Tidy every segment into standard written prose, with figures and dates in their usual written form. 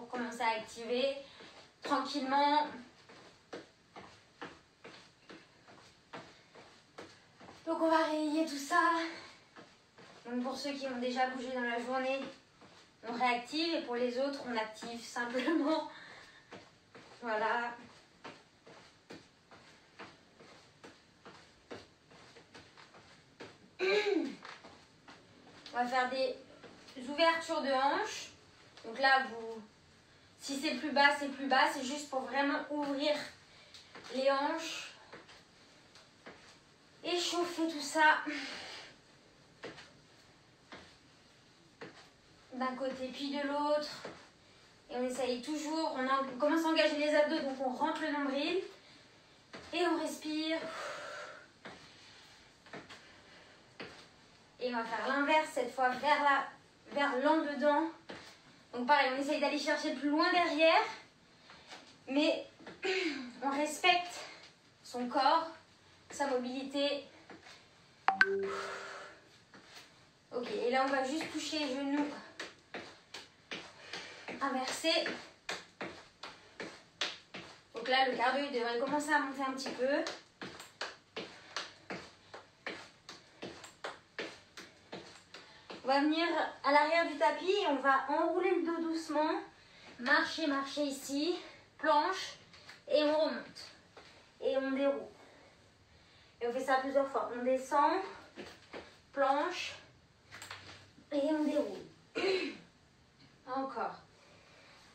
pour commencer à activer tranquillement. Donc on va réveiller tout ça. Donc pour ceux qui ont déjà bougé dans la journée, on réactive et pour les autres, on active simplement. Voilà. On va faire des ouvertures de hanches. Donc là, si c'est plus bas, c'est plus bas. C'est juste pour vraiment ouvrir les hanches. Échauffer tout ça. D'un côté puis de l'autre. Et on essaye toujours. On commence à engager les abdos, donc on rentre le nombril. Et on respire. Et on va faire l'inverse cette fois vers l'en-dedans. Donc pareil, on essaye d'aller chercher le plus loin derrière. Mais on respecte son corps, sa mobilité. Ok, et là on va juste toucher les genoux inversés. Donc là le cardio il devrait commencer à monter un petit peu. On va venir à l'arrière du tapis et on va enrouler le dos doucement. Marcher, marcher ici. Planche. Et on remonte. Et on déroule. Et on fait ça plusieurs fois. On descend. Planche. Et on déroule. Encore.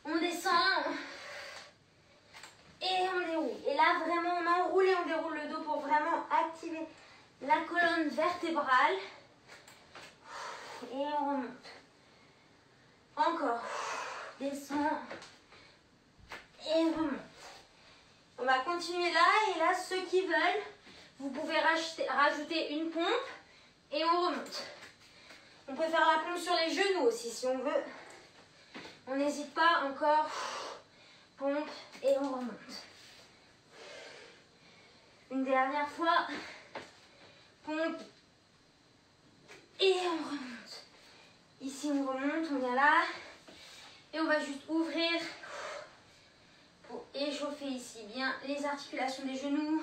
On descend. Et on déroule. Et là, vraiment, on enroule et on déroule le dos pour vraiment activer la colonne vertébrale. Et on remonte. Encore. Descend. Et on remonte. On va continuer là. Et là, ceux qui veulent, vous pouvez rajouter une pompe. Et on remonte. On peut faire la pompe sur les genoux aussi si on veut. On n'hésite pas. Encore. Pompe. Et on remonte. Une dernière fois. Pompe. Et on remonte. Ici, on remonte, on vient là. Et on va juste ouvrir pour échauffer ici bien les articulations des genoux,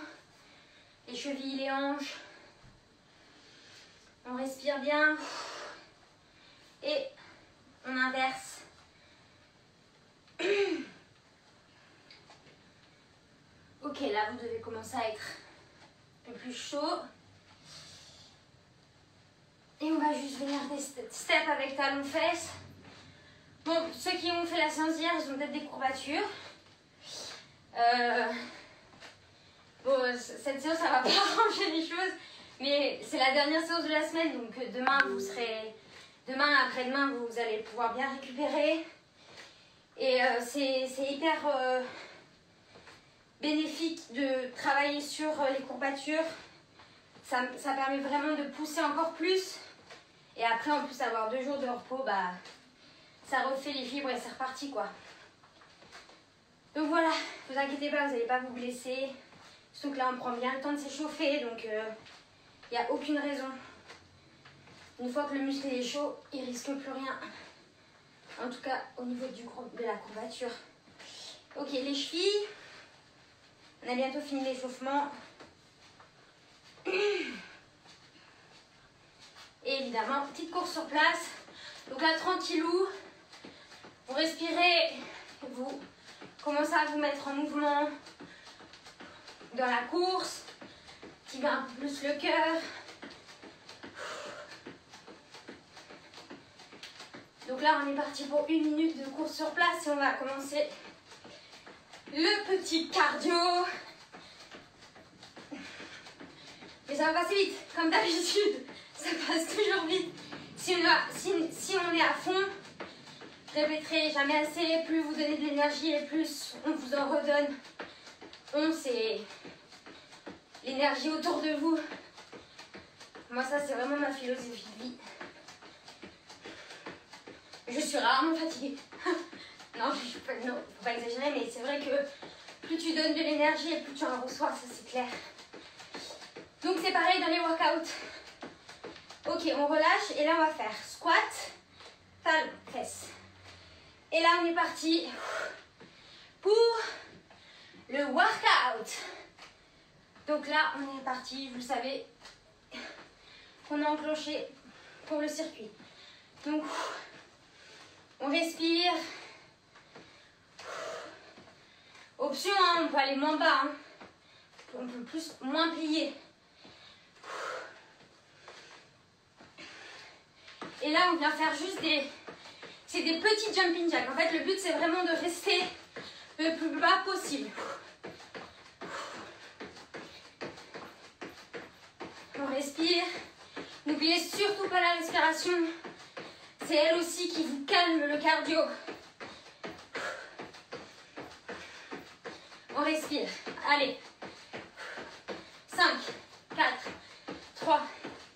les chevilles, les hanches. On respire bien. Et on inverse. Ok, là, vous devez commencer à être un peu plus chaud. Et on va juste venir des steps avec talons-fesses. Bon, ceux qui ont fait la séance hier, ils ont peut-être des courbatures. Bon, cette séance, ça va pas arranger les choses. Mais c'est la dernière séance de la semaine. Donc demain, demain, après-demain, vous allez pouvoir bien récupérer. Et c'est hyper bénéfique de travailler sur les courbatures. Ça permet vraiment de pousser encore plus. Et après, en plus, avoir 2 jours de repos, bah, ça refait les fibres et c'est reparti, quoi. Donc voilà, ne vous inquiétez pas, vous n'allez pas vous blesser. Surtout que là, on prend bien le temps de s'échauffer, donc il n'y a aucune raison. Une fois que le muscle est chaud, il ne risque plus rien. En tout cas, au niveau de la courbature. Ok, les chevilles. On a bientôt fini l'échauffement. Et évidemment, petite course sur place. Donc là, tranquillou, vous respirez, vous commencez à vous mettre en mouvement dans la course, qui bat un peu plus le cœur. Donc là, on est parti pour 1 minute de course sur place et on va commencer le petit cardio. Mais ça va passer vite, comme d'habitude. Ça passe toujours vite. Si on est à fond, je répéterai jamais assez. Plus vous donnez de l'énergie et plus on vous en redonne. C'est l'énergie autour de vous. Moi, ça, c'est vraiment ma philosophie de vie. Je suis rarement fatiguée. Non, faut pas exagérer, mais c'est vrai que plus tu donnes de l'énergie et plus tu en reçois, ça c'est clair. Donc c'est pareil dans les workouts. Ok, on relâche et là on va faire squat, talon, fesses. Et là, on est parti pour le workout. Donc là, on est parti, vous savez, qu'on a enclenché pour le circuit. Donc, on respire. Option, hein, on peut aller moins bas. Hein. On peut moins plier. Et là, on vient faire juste c'est des petits jumping jacks. En fait, le but, c'est vraiment de rester le plus bas possible. On respire. N'oubliez surtout pas la respiration. C'est elle aussi qui vous calme le cardio. On respire. Allez. 5, 4, 3,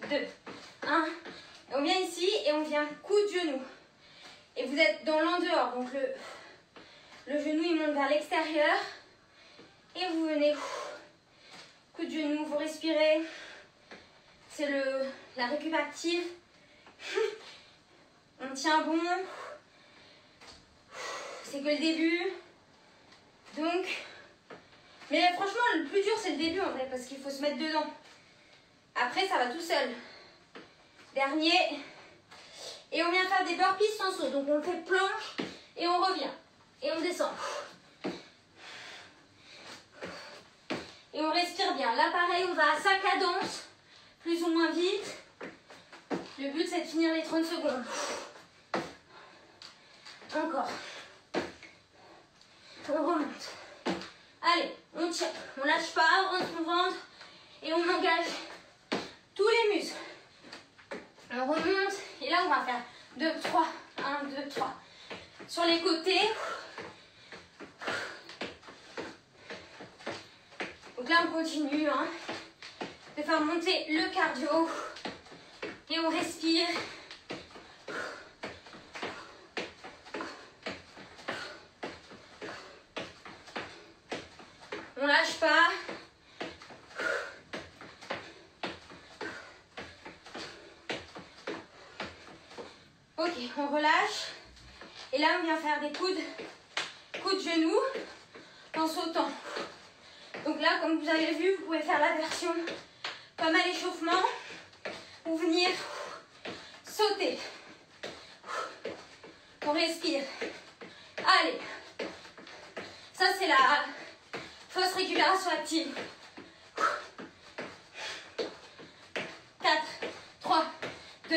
2, 1. Et on vient ici et on vient coup de genou. Et vous êtes dans l'en-dehors. Donc le genou il monte vers l'extérieur. Et vous venez. Coup de genou, vous respirez. C'est la récup active. On tient bon. C'est que le début. Donc, mais franchement, le plus dur, c'est le début en vrai, parce qu'il faut se mettre dedans. Après, ça va tout seul. Dernier. Et on vient faire des burpees sans saut. Donc, on fait planche et on revient. Et on descend. Et on respire bien. Là, pareil, on va à sa cadence, plus ou moins vite. Le but, c'est de finir les 30 secondes. Encore. On remonte. Allez, on tire. On lâche pas, on rentre son ventre. Et on engage tous les muscles. On remonte. Et là, on va faire 2, 3. 1, 2, 3. Sur les côtés. Donc là, on continue hein, de faire monter le cardio. Et on respire. On lâche pas. Ok, on relâche. Et là, on vient faire des coups de genoux en sautant. Donc là, comme vous avez vu, vous pouvez faire la version comme à l'échauffement ou venir sauter. On respire. Allez. Ça, c'est la fausse récupération active. 4, 3, 2,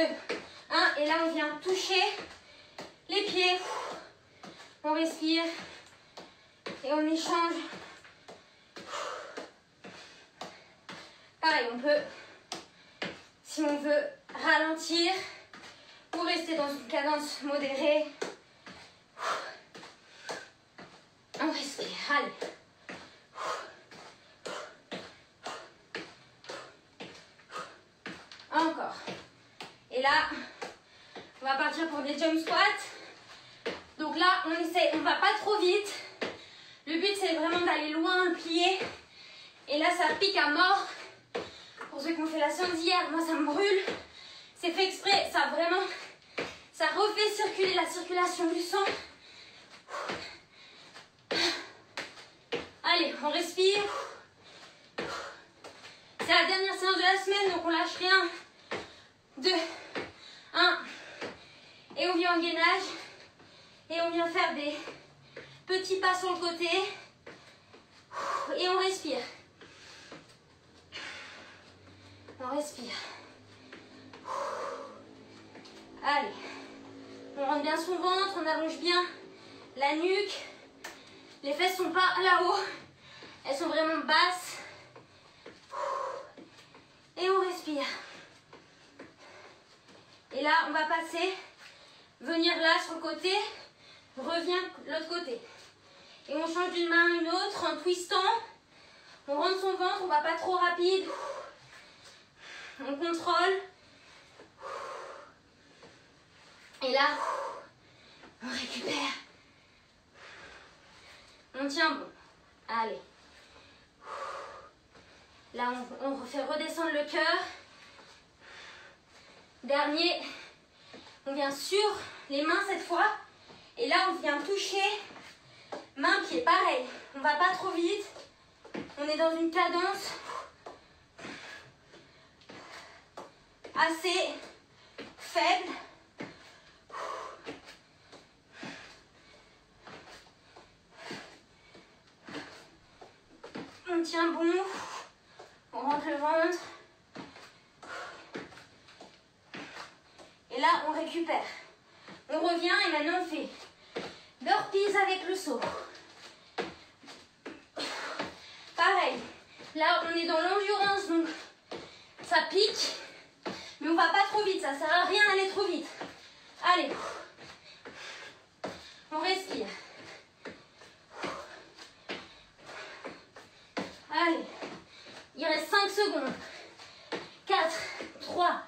1. Et là, on vient toucher les pieds. On respire. Et on échange. Pareil, on peut, si on veut, ralentir ou rester dans une cadence modérée. On respire. Allez. Encore. Et là, on va partir pour des jump squats. Donc là, on essaie, on va pas trop vite. Le but, c'est vraiment d'aller loin, plier. Et là, ça pique à mort. Pour ceux qui ont fait la séance d'hier, moi, ça me brûle. C'est fait exprès, ça vraiment, ça refait circuler la circulation du sang. Allez, on respire. C'est la dernière séance de la semaine, donc on lâche rien. 2, 1. Et on vient en gainage. Et on vient faire des petits pas sur le côté. Et on respire. On respire. Allez. On rentre bien son ventre, on allonge bien la nuque. Les fesses sont pas là-haut. Elles sont vraiment basses. Et on respire. Et là, on va passer, venir là sur le côté, revient de l'autre côté. Et on change d'une main à une autre en twistant. On rentre son ventre, on va pas trop rapide. On contrôle. Et là, on récupère. On tient bon. Allez. Là, on fait redescendre le cœur. Dernier. On vient sur les mains cette fois. Et là, on vient toucher main-pied. Pareil, on ne va pas trop vite. On est dans une cadence assez faible. On tient bon. On rentre le ventre. Et là, on récupère. On revient et maintenant on fait burpees avec le saut. Pareil, là on est dans l'endurance, donc ça pique, mais on va pas trop vite, ça sert à rien d'aller trop vite. Allez, on respire. Allez, il reste 5 secondes. 4, 3,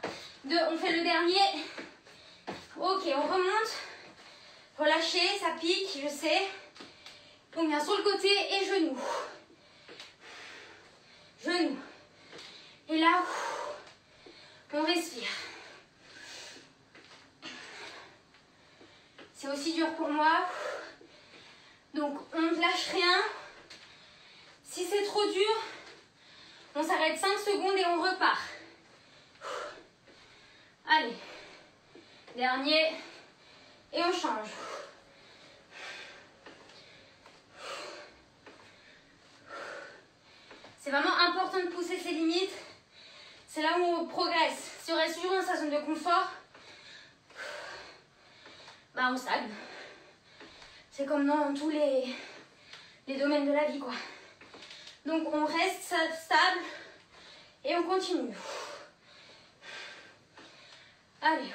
2, on fait le dernier. Ok, on remonte. Relâchez, ça pique, je sais. On vient sur le côté et genoux. Genoux. Et là, on respire. C'est aussi dur pour moi. Donc, on ne lâche rien. Si c'est trop dur, on s'arrête 5 secondes et on repart. Allez. Dernier. Et on change. C'est vraiment important de pousser ses limites. C'est là où on progresse. Si on reste toujours dans sa zone de confort, bah on stagne. C'est comme dans tous les domaines de la vie, quoi. Donc on reste stable et on continue. Allez.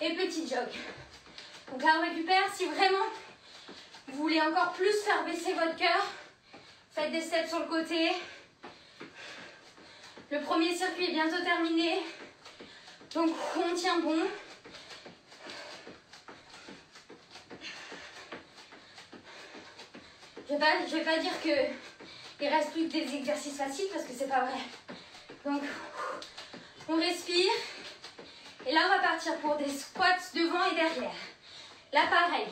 Et petit jog. Donc là on récupère. Si vraiment vous voulez encore plus faire baisser votre cœur, faites des steps sur le côté. Le premier circuit est bientôt terminé. Donc on tient bon. Je vais pas dire qu'il reste plus que des exercices faciles parce que c'est pas vrai. Donc on respire. Et là on va partir pour des squats devant et derrière. Là pareil.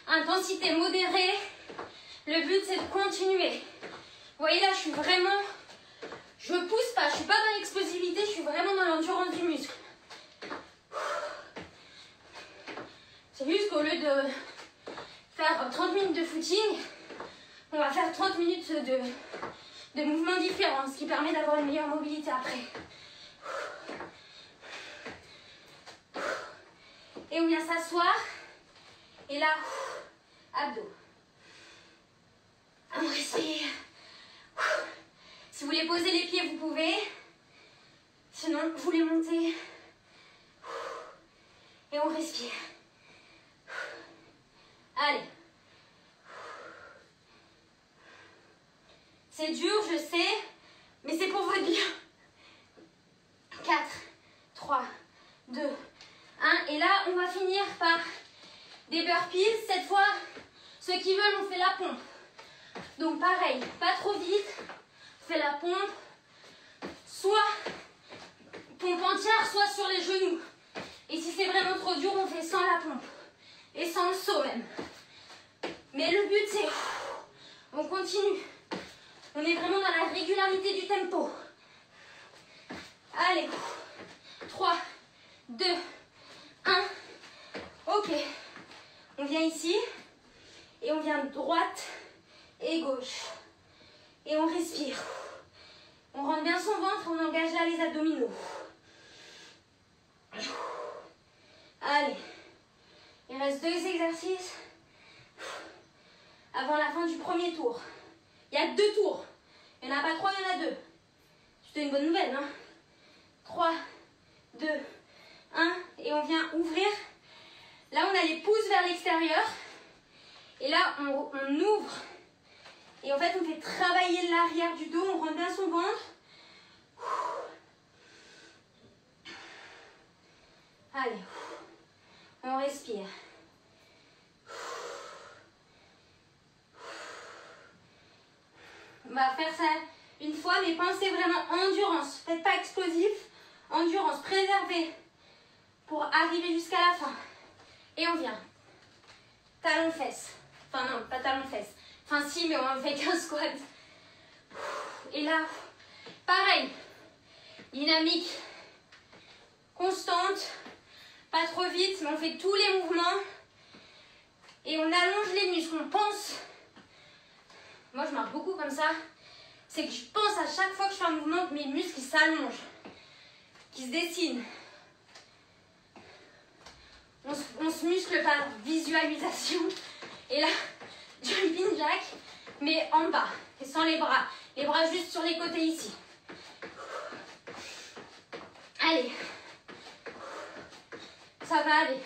Intensité modérée. Le but c'est de continuer. Vous voyez là je suis vraiment... Je pousse pas, je suis pas dans l'explosivité, je suis vraiment dans l'endurance du muscle. C'est juste qu'au lieu de faire 30 minutes de footing, on va faire 30 minutes de mouvements différents, ce qui permet d'avoir une meilleure mobilité après. Et on vient s'asseoir. Et là, abdos. On respire. Si vous voulez poser les pieds, vous pouvez. Sinon, vous les montez. Et on respire. Allez. C'est dur, je sais, mais c'est pour votre bien. 4, 3, 2, 1. Et là, on va finir par des burpees. Cette fois, ceux qui veulent, on fait la pompe. Donc pareil, pas trop vite. On fait la pompe. Soit pompe entière, soit sur les genoux. Et si c'est vraiment trop dur, on fait sans la pompe. Et sans le saut même. Mais le but, c'est... On continue. On est vraiment dans la régularité du tempo. Allez. 3, 2, 1. Ok. On vient ici. Et on vient droite et gauche. Et on respire. On rentre bien son ventre. On engage là les abdominaux. Allez. Il reste 2 exercices avant la fin du premier tour. Il y a 2 tours. Il n'y en a pas 3, il y en a 2. C'est une bonne nouvelle, hein? 3, 2, 1. Et on vient ouvrir. Là, on a les pouces vers l'extérieur. Et là, on ouvre. Et en fait, on fait travailler l'arrière du dos. On rentre bien son ventre. Allez. On respire. On va faire ça une fois, mais pensez vraiment endurance. Faites pas explosif. Endurance, préservez pour arriver jusqu'à la fin. Et on vient. talon-fesse. Enfin non, pas talon-fesse. Enfin si, mais on fait qu'un squat. Et là, pareil. Dynamique constante. Pas trop vite, mais on fait tous les mouvements. Et on allonge les muscles. On pense. Moi, je marche beaucoup comme ça. C'est que je pense à chaque fois que je fais un mouvement que mes muscles s'allongent. Qui se dessinent. On se muscle par visualisation. Et là, jumping jack, mais en bas. Et sans les bras. Les bras juste sur les côtés ici. Allez. Ça va aller.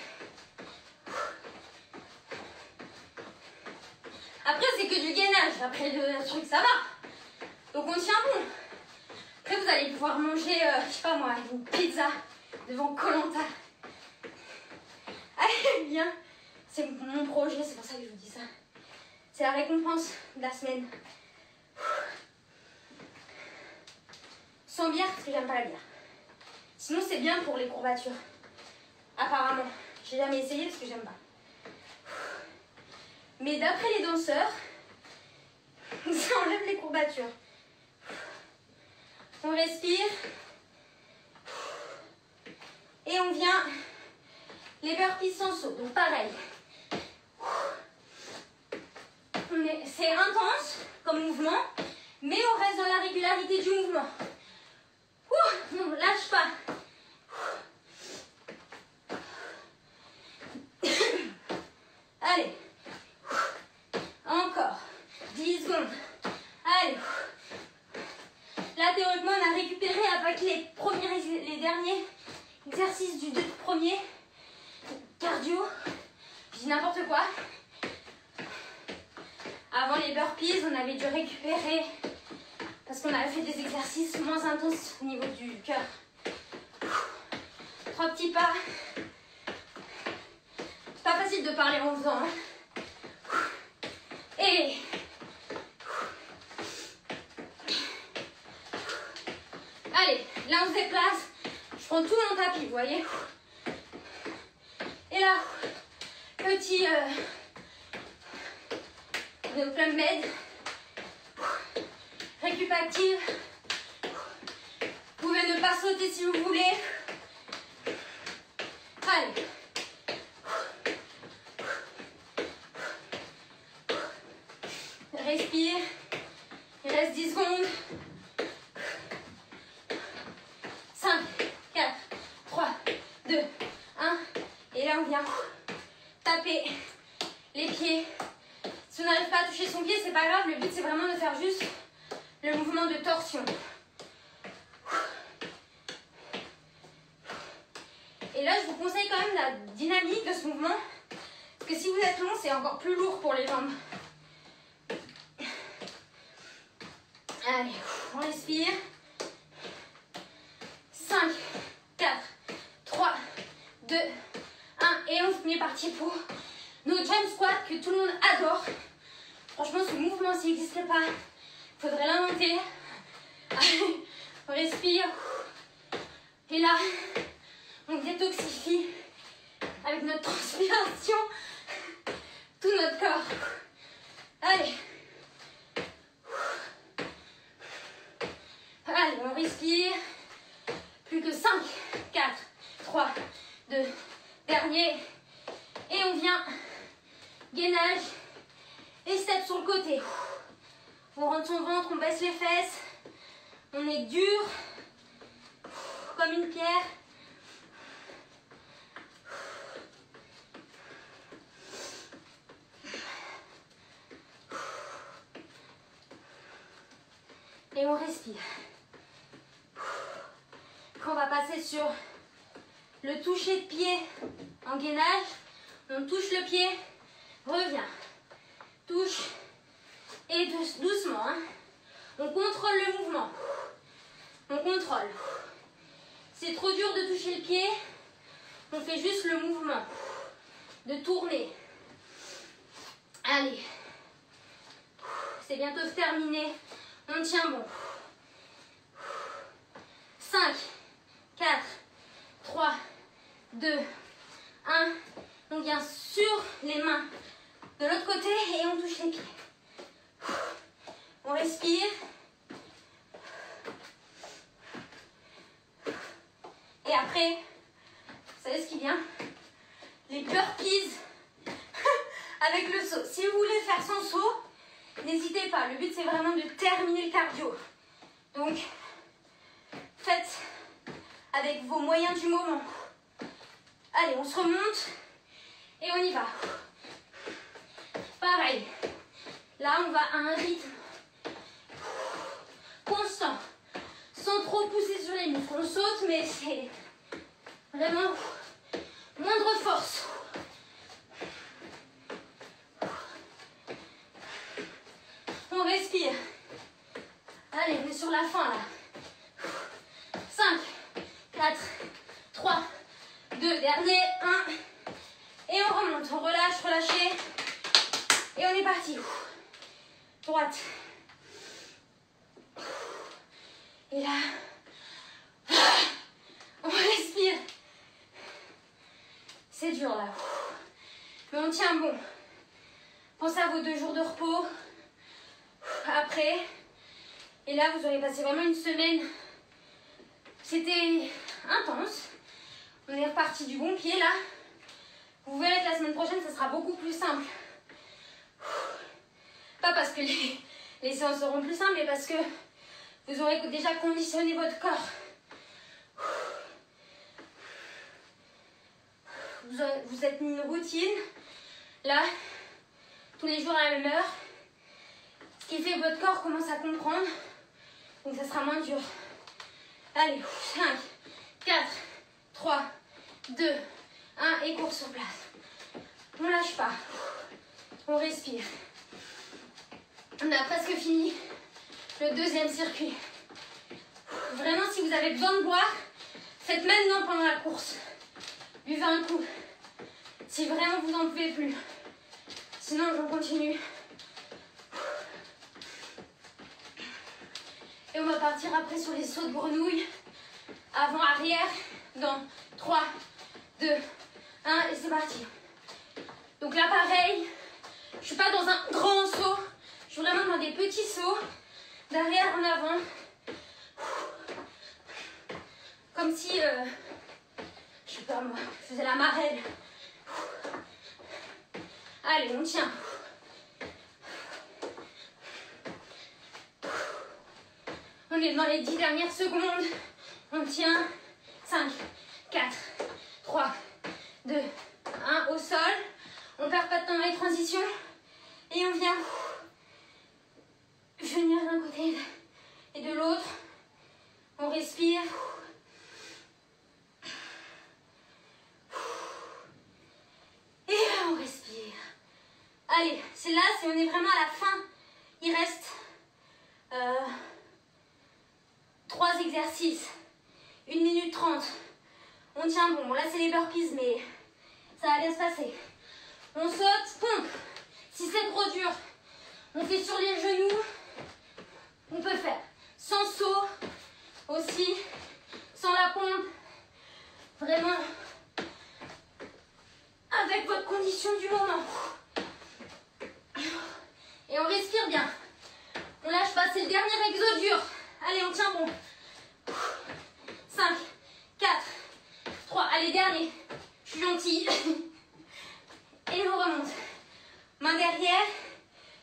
Après, c'est que du gainage. Après le truc, ça va. Donc, on tient bon. Après, vous allez pouvoir manger, je sais pas moi, une pizza devant Koh Lanta. Allez, bien. C'est mon projet, c'est pour ça que je vous dis ça. C'est la récompense de la semaine. Sans bière, parce que j'aime pas la bière. Sinon, c'est bien pour les courbatures. Apparemment. J'ai jamais essayé parce que j'aime pas. Mais d'après les danseurs, ça enlève les courbatures. On respire. Et on vient les burpees sans saut. Donc pareil. C'est intense comme mouvement, mais on reste dans la régularité du mouvement. On ne lâche pas. Allez. Encore. 10 secondes. Allez. Là, théoriquement, on a récupéré avec les derniers exercices du premier. Cardio. Je dis n'importe quoi. Avant les burpees, on avait dû récupérer parce qu'on avait fait des exercices moins intenses au niveau du cœur. 3 petits pas. C'est pas facile de parler en faisant. Hein. Et allez, là on se déplace. Je prends tout mon tapis, vous voyez. Et là, petit plum bed. Récup active. Vous pouvez ne pas sauter si vous voulez. Allez. Respire. Il reste 10 secondes. 5, 4, 3, 2, 1. Et là, on vient taper les pieds. Si on n'arrive pas à toucher son pied, c'est pas grave. Le but, c'est vraiment de faire juste le mouvement de torsion. Et là, je vous conseille quand même la dynamique de ce mouvement. Parce que si vous êtes long, c'est encore plus lourd pour les jambes. Allez, on respire. 5, 4, 3, 2, 1. Et on est parti pour nos jump squats que tout le monde adore. Franchement, ce mouvement, s'il n'existait pas, il faudrait l'inventer. Allez, on respire. Et là, on détoxifie avec notre transpiration tout notre corps. Allez. Allez, on respire. Plus que 5, 4, 3, 2, dernier. Et on vient. Gainage. Et step sur le côté. On rentre son ventre, on baisse les fesses. On est dur. Comme une pierre. Et on respire. Quand on va passer sur le toucher de pied en gainage, on touche le pied, revient, touche et doucement. Hein. On contrôle le mouvement. On contrôle. C'est trop dur de toucher le pied, on fait juste le mouvement de tourner. Allez. C'est bientôt terminé. On tient bon. 5, 4, 3, 2, 1. On vient sur les mains côté et on touche les pieds. On respire. Et après, vous savez ce qui vient? Les burpees avec le saut. Si vous voulez faire sans saut, n'hésitez pas. Le but, c'est vraiment de terminer le cardio. Donc, faites avec vos moyens du moment. Allez, on se remonte et on y va. Pareil. Là, on va à un rythme constant, sans trop pousser sur les muscles. On saute, mais c'est vraiment moindre force. On respire. Allez, on est sur la fin là. 5, 4, 3, 2, dernier, 1. Et on remonte, on relâche, relâchez. Et on est parti. Droite. Et là, on respire. C'est dur là. Mais on tient bon. Pensez à vos 2 jours de repos. Après. Et là, vous aurez passé vraiment une semaine. C'était intense. On est reparti du bon pied là. Vous verrez que la semaine prochaine, ça sera beaucoup plus simple. Pas parce que les séances seront plus simples, mais parce que vous aurez déjà conditionné votre corps. Vous êtes mis une routine. Là, tous les jours à la même heure. Ce qui fait que votre corps commence à comprendre. Donc ça sera moins dur. Allez, 5, 4, 3, 2, 1 et cours sur place. On lâche pas. On respire. On a presque fini le 2e circuit. Vraiment, si vous avez besoin de boire, faites maintenant pendant la course. Buvez un coup. Si vraiment vous n'en pouvez plus. Sinon, je continue. Et on va partir après sur les sauts de grenouille. Avant, arrière. Dans 3, 2, 1 et c'est parti. Donc là, pareil. Je ne suis pas dans un grand saut. Je suis vraiment dans des petits sauts. D'arrière en avant. Comme si, je sais pas moi, je faisais la marelle. Allez, on tient. On est dans les 10 dernières secondes. On tient. 5, 4, 3, 2, 1 au sol. On perd pas de temps dans les transitions. Et on vient venir d'un côté et de l'autre. On respire. Et on respire. Allez, c'est là, on est vraiment à la fin. Il reste 3 exercices. 1 minute 30. On tient bon. Bon là, c'est les burpees, mais ça va bien se passer. On saute, pompe. Si c'est trop dur, on fait sur les genoux. On peut faire sans saut aussi, sans la pompe. Vraiment avec votre condition du moment. Et on respire bien. On lâche pas, c'est le dernier exo dur. Allez, on tient bon. 5, 4, 3. Allez, dernier. Je suis gentille. Et on remonte. Main derrière,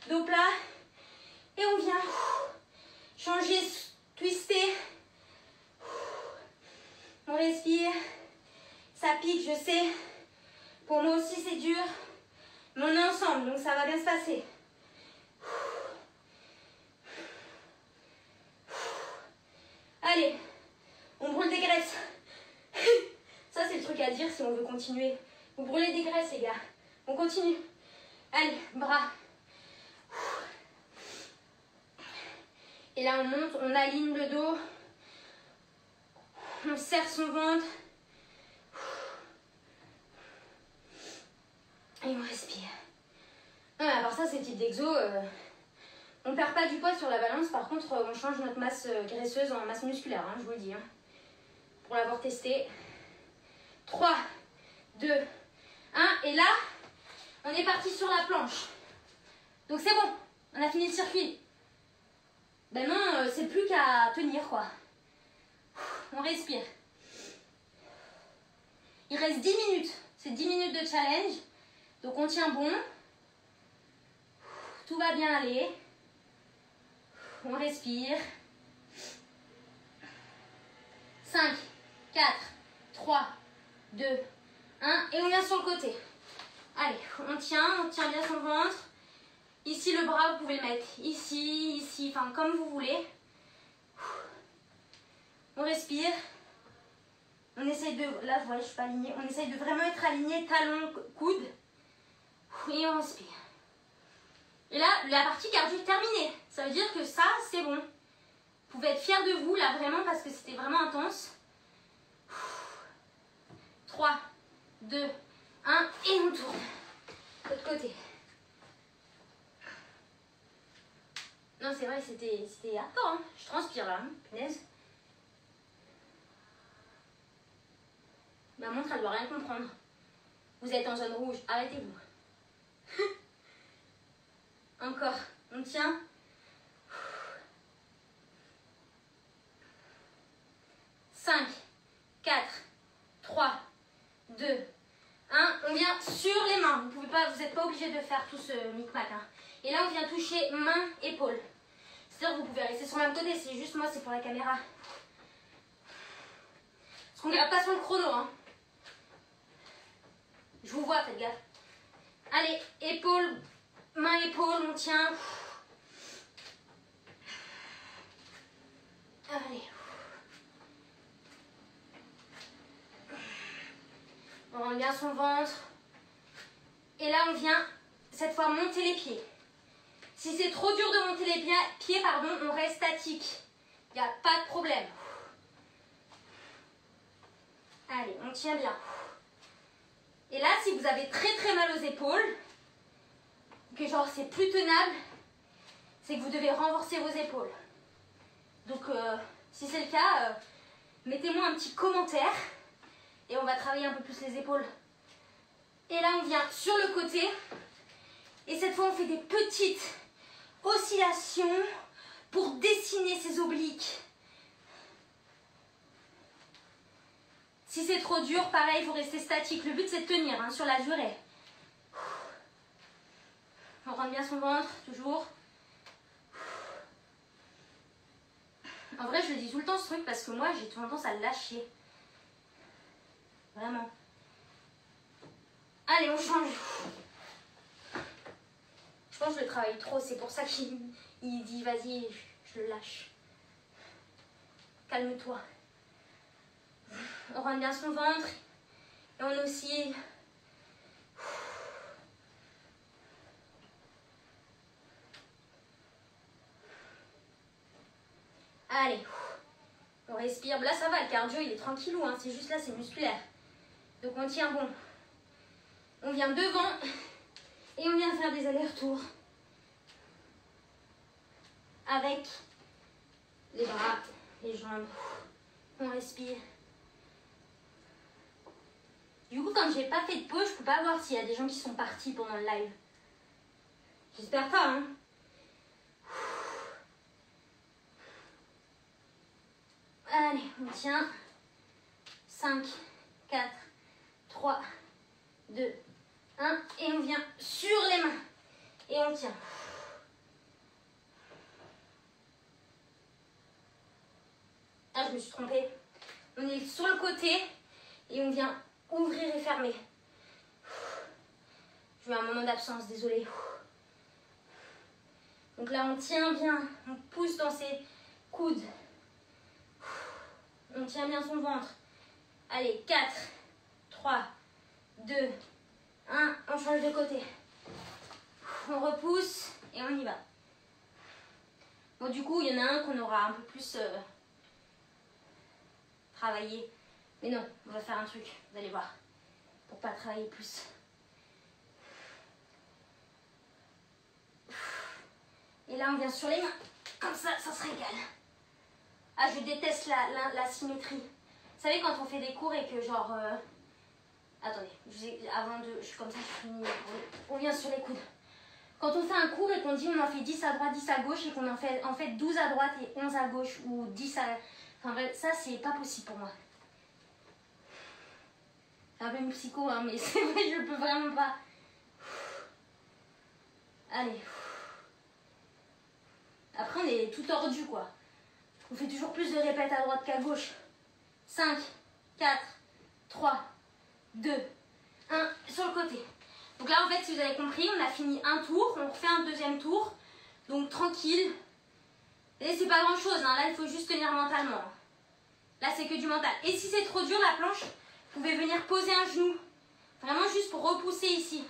dos plat. Et on vient changer, twister. On respire. Ça pique, je sais. Pour moi aussi, c'est dur. Mais on est ensemble, donc ça va bien se passer. Allez, on brûle des graisses. Ça, c'est le truc à dire si on veut continuer. Vous brûlez des graisses, les gars. On continue. Allez, bras. Et là, on monte, on aligne le dos. On serre son ventre. Et on respire. Non, mais à part ça, ces types d'exos, on ne perd pas du poids sur la balance. Par contre, on change notre masse graisseuse en masse musculaire, hein, je vous le dis. Hein, pour l'avoir testé. 3, 2, 1. Et là, on est parti sur la planche. Donc c'est bon, on a fini le circuit. Ben non, c'est plus qu'à tenir quoi. On respire. Il reste 10 minutes. C'est 10 minutes de challenge. Donc on tient bon. Tout va bien aller. On respire. 5, 4, 3, 2, 1. Et on vient sur le côté. Allez, on tient bien son ventre. Ici le bras, vous pouvez le mettre ici, ici, enfin comme vous voulez. On respire. On essaye de, là vous voyez je suis pas alignée, on essaye de vraiment être aligné, talon, coude. Et on respire. Et là, la partie cardio est terminée. Ça veut dire que ça, c'est bon. Vous pouvez être fiers de vous là vraiment parce que c'était vraiment intense. 3, 2, 1 et on tourne. De l'autre côté. Non, c'est vrai, c'était hardcore. Hein. Je transpire là, hein. Punaise. Ma montre, elle doit rien comprendre. Vous êtes en zone rouge, arrêtez-vous. Encore, on tient. 5, 4, 3, 2, 1. On vient sur les mains. Vous n'êtes pas obligé de faire tout ce micmac. Hein. Et là, on vient toucher main, épaule. C'est-à-dire que vous pouvez rester sur le même côté. C'est juste moi, c'est pour la caméra. Parce qu'on ne regarde pas sur le chrono. Hein. Je vous vois, faites gaffe. Allez, épaule, main, épaule, on tient. Allez. On rend bien son ventre. Et là, on vient, cette fois, monter les pieds. Si c'est trop dur de monter les pieds, pardon, on reste statique. Il n'y a pas de problème. Allez, on tient bien. Et là, si vous avez très très mal aux épaules, que genre c'est plus tenable, c'est que vous devez renforcer vos épaules. Donc, si c'est le cas, mettez-moi un petit commentaire et on va travailler un peu plus les épaules. Et là, on vient sur le côté et cette fois, on fait des petites oscillations pour dessiner ses obliques. Si c'est trop dur, pareil, vous restez statique. Le but, c'est de tenir hein, sur la durée. On rentre bien son ventre, toujours. En vrai, je le dis tout le temps ce truc parce que moi, j'ai tendance à le lâcher. Vraiment. Allez, on change. Je pense que je le travaille trop. C'est pour ça qu'il dit, vas-y, je le lâche. Calme-toi. On rentre bien son ventre. Et on oscille. Allez, on respire. Là, ça va, le cardio, il est tranquillou. Hein. C'est juste là, c'est musculaire. Donc, on tient bon. On vient devant et on vient faire des allers-retours avec les bras, les jambes. On respire. Du coup, comme j'ai pas fait de pause, je peux pas voir s'il y a des gens qui sont partis pendant le live. J'espère pas, hein. Allez, on tient. 5, 4, 3, 2, 1. Et on vient sur les mains. Et on tient. Ah, je me suis trompée. On est sur le côté et on vient ouvrir et fermer. J'ai eu un moment d'absence, désolée. Donc là, on tient bien. On pousse dans ses coudes. On tient bien son ventre. Allez, 4, 3, 2, 1. On change de côté. On repousse et on y va. Bon, du coup, il y en a un qu'on aura un peu plus travaillé. Mais non, on va faire un truc, vous allez voir. Pour pas travailler plus. Et là, on vient sur les mains. Comme ça, ça se régale. Ah, je déteste la symétrie. Vous savez, quand on fait des cours et que genre... attendez, avant de... Je suis comme ça, je finis. On vient sur les coudes. Quand on fait un cours et qu'on dit on en fait 10 à droite, 10 à gauche et qu'on en fait 12 à droite et 11 à gauche ou 10 à... Enfin bref, ça c'est pas possible pour moi. C'est un peu une psycho, hein, mais c'est vrai, je peux vraiment pas. Allez. Après on est tout tordu quoi. On fait toujours plus de répètes à droite qu'à gauche. 5, 4, 3, 2, 1, sur le côté. Donc là en fait si vous avez compris, on a fini un tour, on refait un deuxième tour. Donc tranquille. Et c'est pas grand chose, hein. Là il faut juste tenir mentalement. Là c'est que du mental. Et si c'est trop dur la planche, vous pouvez venir poser un genou. Vraiment juste pour repousser ici.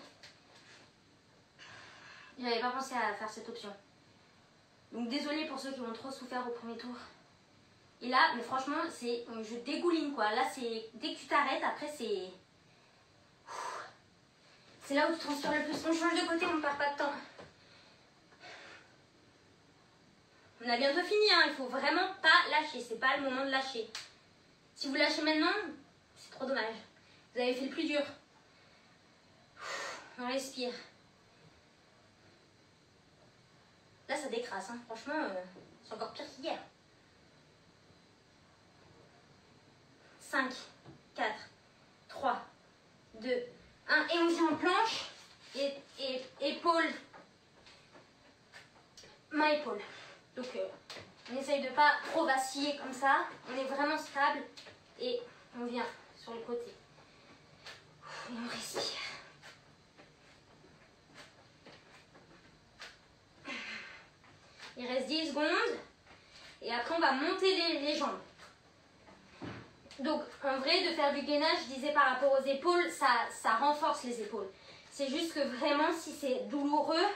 J'avais pas pensé à faire cette option. Donc désolé pour ceux qui ont trop souffert au premier tour. Et là, mais franchement, c'est, je dégouline quoi. Là, c'est dès que tu t'arrêtes, après c'est... C'est là où tu transpires le plus. On change de côté, on ne perd pas de temps. On a bientôt fini, hein. Il faut vraiment pas lâcher. C'est pas le moment de lâcher. Si vous lâchez maintenant, c'est trop dommage. Vous avez fait le plus dur. On respire. Là, ça décrasse, hein. Franchement, c'est encore pire qu'hier. 5, 4, 3, 2, 1. Et on vient en planche. Et épaule. Main, épaule. Donc, on essaye de pas trop vaciller comme ça. On est vraiment stable. Et on vient sur le côté. Et on respire. Il reste 10 secondes. Et après, on va monter les jambes. Donc, en vrai, de faire du gainage, je disais par rapport aux épaules, ça renforce les épaules. C'est juste que vraiment, si c'est douloureux,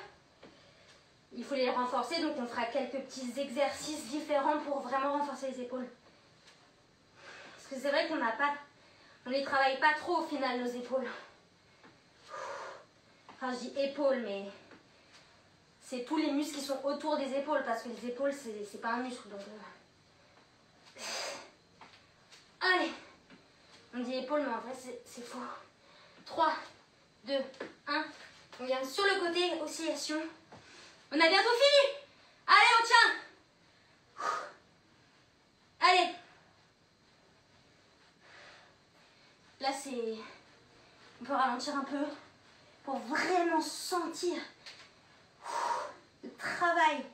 il faut les renforcer. Donc, on fera quelques petits exercices différents pour vraiment renforcer les épaules. Parce que c'est vrai qu'on n'a pas... On les travaille pas trop au final, nos épaules. Enfin, je dis épaules, mais... C'est tous les muscles qui sont autour des épaules. Parce que les épaules, c'est pas un muscle. Donc... Allez, on dit épaule, mais en vrai, c'est faux. 3, 2, 1. On vient sur le côté, oscillation. On a bientôt fini. Allez, on tient. Allez. Là, c'est... On peut ralentir un peu pour vraiment sentir le travail.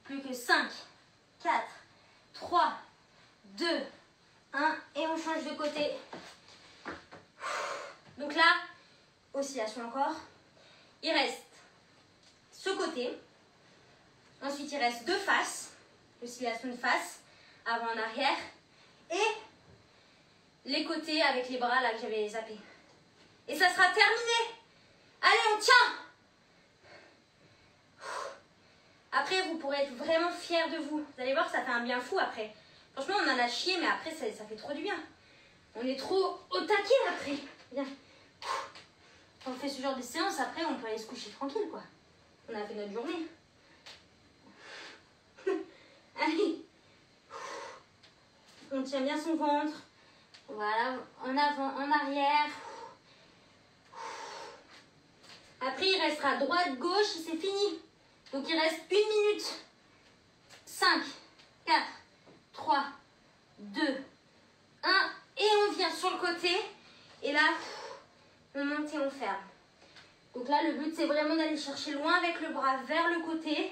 Plus que 5, 4, 3, 2, 1. Et on change de côté. Donc là, oscillation encore. Il reste ce côté. Ensuite, il reste deux faces. Oscillation de face. Avant, en arrière. Et les côtés avec les bras là que j'avais zappé. Et ça sera terminé. Allez, on tient. Après, vous pourrez être vraiment fiers de vous. Vous allez voir, ça fait un bien fou après. Franchement, on en a chié, mais après, ça fait trop du bien. On est trop au taquet après. Bien. Quand on fait ce genre de séance, après, on peut aller se coucher tranquille, quoi. On a fait notre journée. Allez. On tient bien son ventre. Voilà, en avant, en arrière. Après, il restera droite, gauche, c'est fini. Donc, il reste 1 minute. 5, 4, 3, 2, 1. Et on vient sur le côté. Et là, on monte et on ferme. Donc là, le but, c'est vraiment d'aller chercher loin avec le bras vers le côté.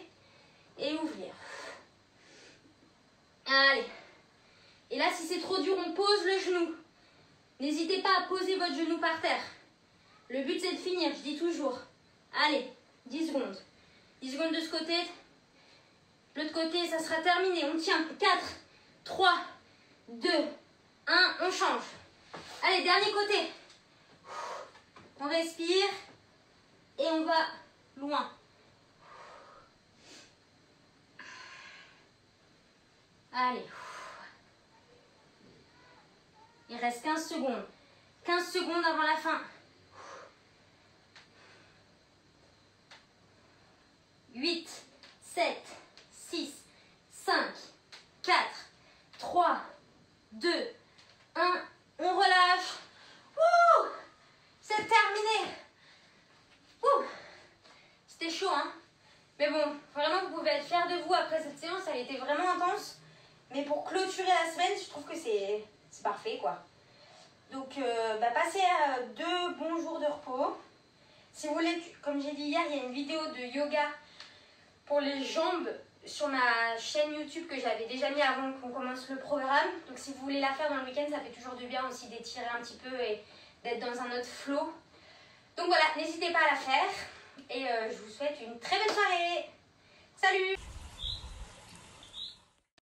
Et ouvrir. Allez. Et là, si c'est trop dur, on pose le genou. N'hésitez pas à poser votre genou par terre. Le but, c'est de finir, je dis toujours. Allez, 10 secondes. 10 secondes de ce côté. De l'autre côté, ça sera terminé. On tient. 4, 3, 2, 1. On change. Allez, dernier côté. On respire. Et on va loin. Allez. Il reste 15 secondes. 15 secondes avant la fin. 8, 7, 6, 5, 4, 3, 2, 1. On relâche. Ouh! Mais bon, vraiment, vous pouvez être fiers de vous après cette séance. Elle était vraiment intense. Mais pour clôturer la semaine, je trouve que c'est parfait, quoi. Donc, passez à 2 bons jours de repos. Si vous voulez, comme j'ai dit hier, il y a une vidéo de yoga pour les jambes sur ma chaîne YouTube que j'avais déjà mis avant qu'on commence le programme. Donc, si vous voulez la faire dans le week-end, ça fait toujours du bien aussi d'étirer un petit peu et d'être dans un autre flow. Donc voilà, n'hésitez pas à la faire. Et je vous souhaite une très belle soirée. Salut!